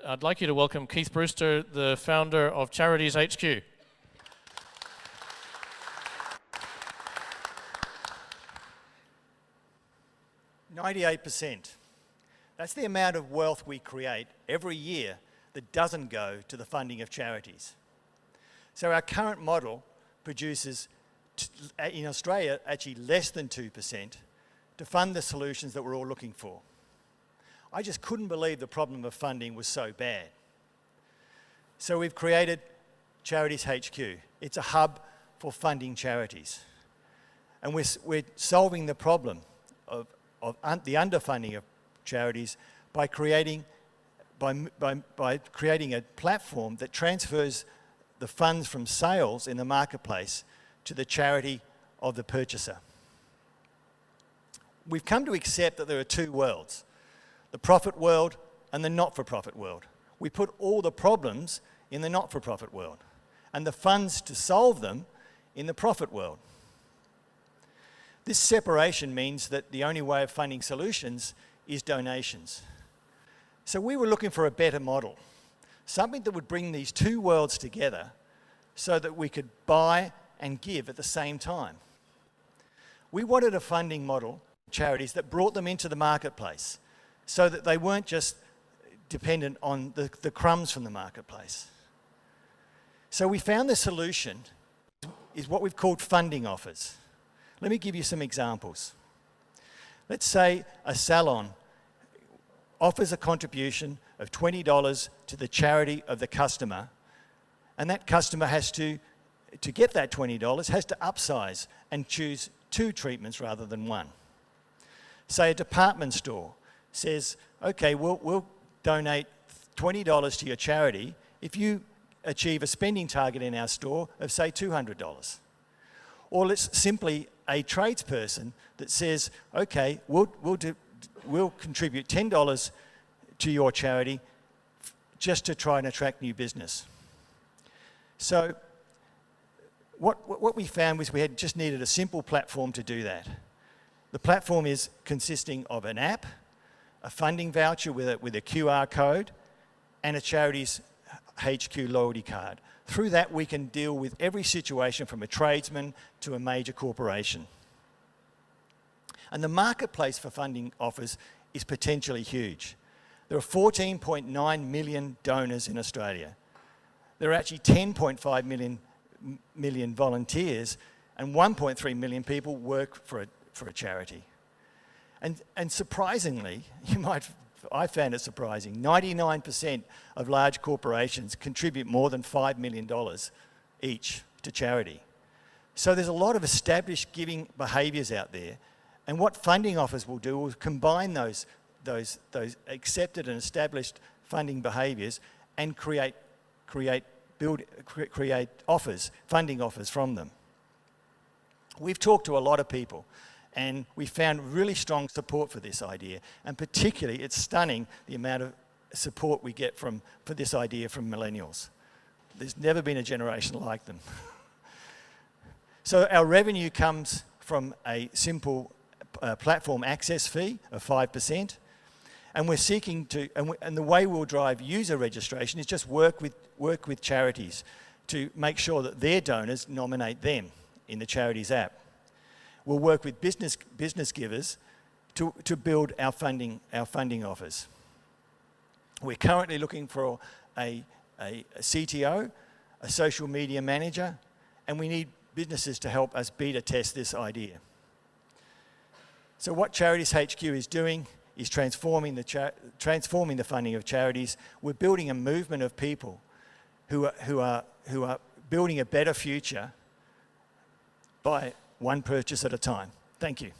I'd like you to welcome Keith Brewster, the founder of Charities HQ. 98%. That's the amount of wealth we create every year that doesn't go to the funding of charities. So our current model produces, in Australia, actually less than 2% to fund the solutions that we're all looking for. I just couldn't believe the problem of funding was so bad. So we've created Charities HQ. It's a hub for funding charities. And we're solving the problem of the underfunding of charities by creating a platform that transfers the funds from sales in the marketplace to the charity of the purchaser. We've come to accept that there are two worlds, the profit world and the not-for-profit world. We put all the problems in the not-for-profit world and the funds to solve them in the profit world. This separation means that the only way of funding solutions is donations. So we were looking for a better model, something that would bring these two worlds together so that we could buy and give at the same time. We wanted a funding model for charities that brought them into the marketplace so that they weren't just dependent on the crumbs from the marketplace. So we found the solution is what we've called funding offers. Let me give you some examples. Let's say a salon offers a contribution of $20 to the charity of the customer, and that customer has to get that $20, has to upsize and choose 2 treatments rather than 1. Say a department store says, okay, we'll donate $20 to your charity if you achieve a spending target in our store of, say, $200. Or it's simply a tradesperson that says, okay, we'll contribute $10 to your charity just to try and attract new business. So what we found was we had just needed a simple platform to do that. The platform is consisting of an app, a funding voucher with a QR code, and a Charities HQ loyalty card. Through that, we can deal with every situation from a tradesman to a major corporation. And the marketplace for funding offers is potentially huge. There are 14.9 million donors in Australia. There are actually 10.5 million volunteers, and 1.3 million people work for a charity. And surprisingly, I found it surprising, 99% of large corporations contribute more than $5 million each to charity. So there's a lot of established giving behaviours out there, and what funding offers will do is combine those accepted and established funding behaviours and create offers, funding offers from them. We've talked to a lot of people, and we found really strong support for this idea, and particularly it's stunning the amount of support we get for this idea from millennials. There's never been a generation like them. So our revenue comes from a simple platform access fee of 5%, and we're seeking to, and the way we'll drive user registration is just work with charities to make sure that their donors nominate them in the Charities app. We'll work with business givers to build our funding offers. We're currently looking for a CTO, a social media manager, and we need businesses to help us beta test this idea. So what Charities HQ is doing is transforming the funding of charities. We're building a movement of people who are building a better future by one purchase at a time. Thank you.